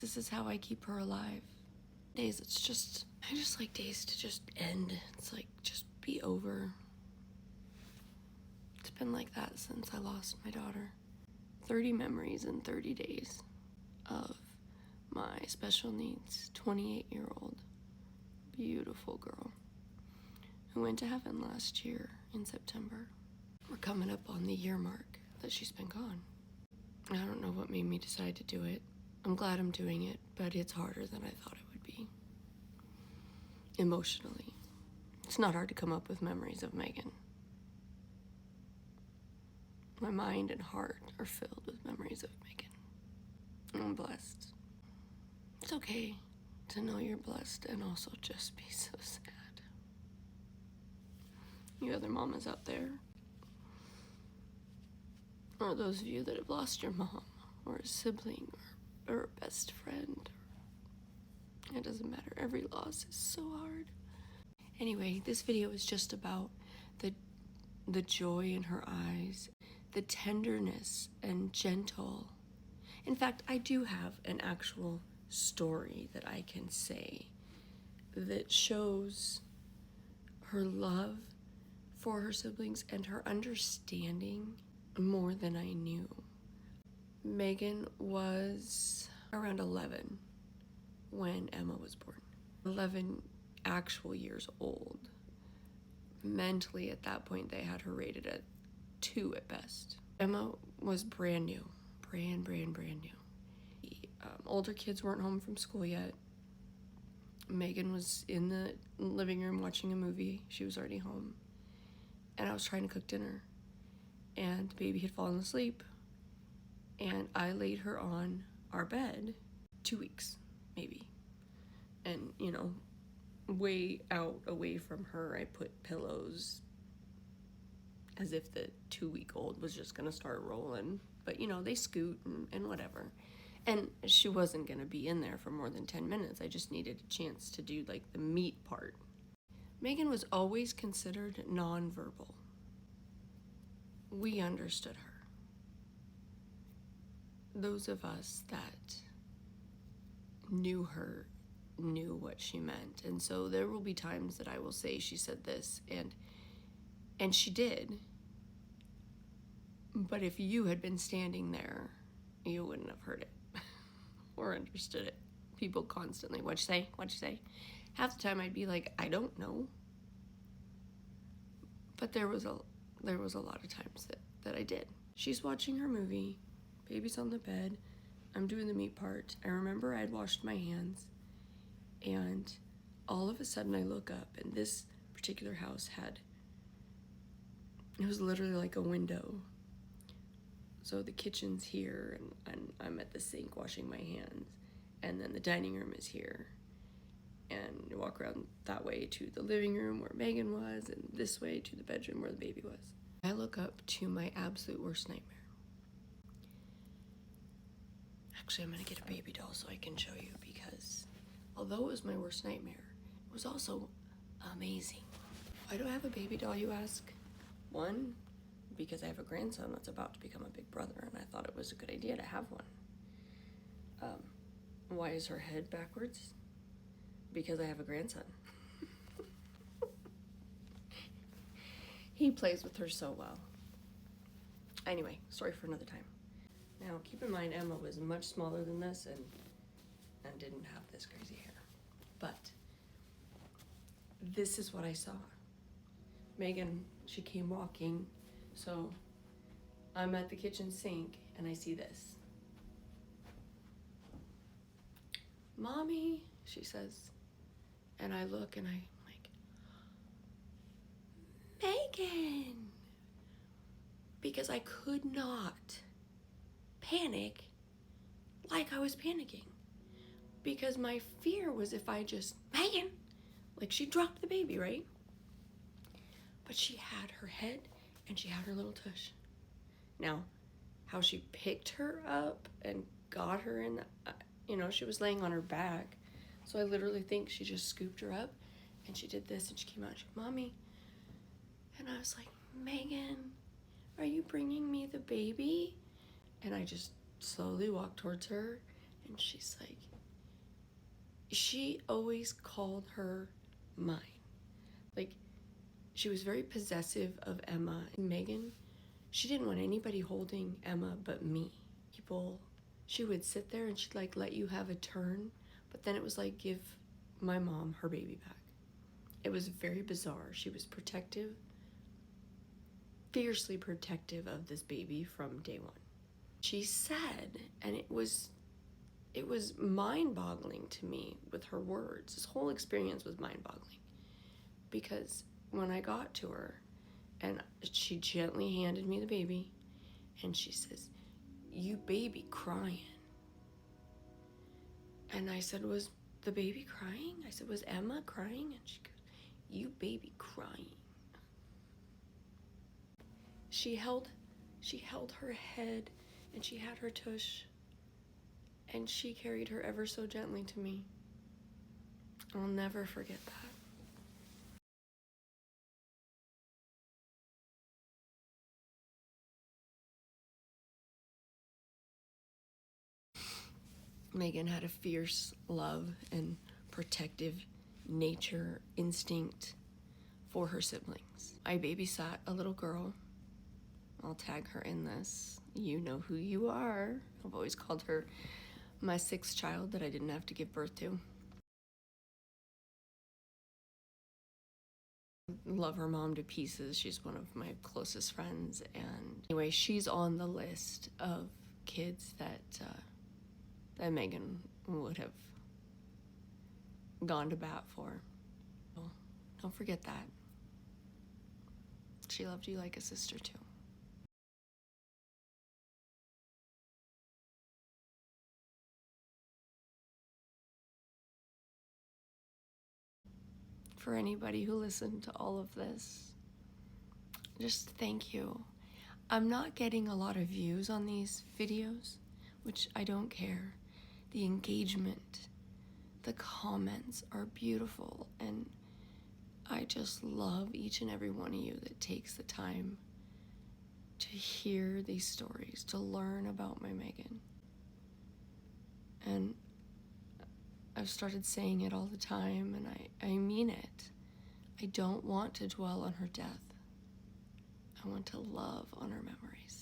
This is how I keep her alive. Days, I just like days to just end. It's like, just be over. It's been like that since I lost my daughter. 30 memories in 30 days of my special needs 28-year-old beautiful girl who went to heaven last year in September. We're coming up on the year mark that she's been gone. I don't know what made me decide to do it. I'm glad I'm doing it, but it's harder than I thought it would be. Emotionally. It's not hard to come up with memories of Megan. My mind and heart are filled with memories of Megan. I'm blessed. It's okay to know you're blessed and also just be so sad. You other mamas out there, or those of you that have lost your mom, or a sibling, or a best friend, it doesn't matter. Every loss is so hard. Anyway, this video is just about the joy in her eyes, the tenderness and gentle. In fact, I do have an actual story that I can say that shows her love for her siblings and her understanding more than I knew. Megan was around 11 when Emma was born. 11 actual years old. Mentally, at that point, they had her rated at 2 at best. Emma was brand new, brand new. The older kids weren't home from school yet. Megan was in the living room watching a movie. She was already home. And I was trying to cook dinner. And the baby had fallen asleep. And I laid her on our bed, 2 weeks, maybe. And, you know, way out away from her, I put pillows as if the 2-week-old was just gonna start rolling. But, you know, they scoot and whatever. And she wasn't gonna be in there for more than 10 minutes. I just needed a chance to do, like, the meat part. Megan was always considered nonverbal. We understood her. Those of us that knew her knew what she meant. And so there will be times that I will say she said this, and she did. But if you had been standing there, you wouldn't have heard it or understood it. People constantly, what'd you say? What'd you say? Half the time I'd be like, I don't know. But there was a lot of times that I did. She's watching her movie, baby's on the bed, I'm doing the meat part. I remember I'd washed my hands, and all of a sudden I look up, and this particular house it was literally like a window. So the kitchen's here, and I'm at the sink washing my hands, and then the dining room is here. And you walk around that way to the living room where Megan was, and this way to the bedroom where the baby was. I look up to my absolute worst nightmare. Actually, I'm gonna get a baby doll so I can show you, because although it was my worst nightmare, it was also amazing. Why do I have a baby doll, you ask? One, because I have a grandson that's about to become a big brother, and I thought it was a good idea to have one. Why is her head backwards? Because I have a grandson. He plays with her so well. Anyway, story for another time. Now, keep in mind, Emma was much smaller than this and didn't have this crazy hair. But this is what I saw. Megan, she came walking, so I'm at the kitchen sink and I see this. Mommy, she says. And I look and I'm like, Megan! Because I could not panic like I was panicking. Because my fear was if I just, Megan! Like, she dropped the baby, right? But she had her head and she had her little tush. Now, how she picked her up and got her in, she was laying on her back. So I literally think she just scooped her up and she did this and she came out and she said, Mommy. And I was like, Megan, are you bringing me the baby? And I just slowly walked towards her and she's like, she always called her mine. Like, she was very possessive of Emma. And Megan, she didn't want anybody holding Emma but me. She would sit there and she'd like let you have a turn, but then it was like give my mom her baby back. It was very bizarre. She was protective, fiercely protective of this baby from day one. She said, and it was mind-boggling to me with her words. This whole experience was mind-boggling, because when I got to her and she gently handed me the baby and she says, "You baby crying." And I said, "Was the baby crying?" I said, "Was Emma crying?" And she goes, "You baby crying." She held her head and she had her tush and she carried her ever so gently to me. I'll never forget that. Megan had a fierce love and protective nature instinct for her siblings. I babysat a little girl. I'll tag her in this. You know who you are. I've always called her my sixth child that I didn't have to give birth to. Love her mom to pieces. She's one of my closest friends. And anyway, she's on the list of kids that Megan would have gone to bat for. Well, don't forget that. She loved you like a sister too. For anybody who listened to all of this, just thank you. I'm not getting a lot of views on these videos, which I don't care. The engagement, the comments are beautiful, and I just love each and every one of you that takes the time to hear these stories, to learn about my Megan. And I've started saying it all the time, and I mean it. I don't want to dwell on her death. I want to love on her memories.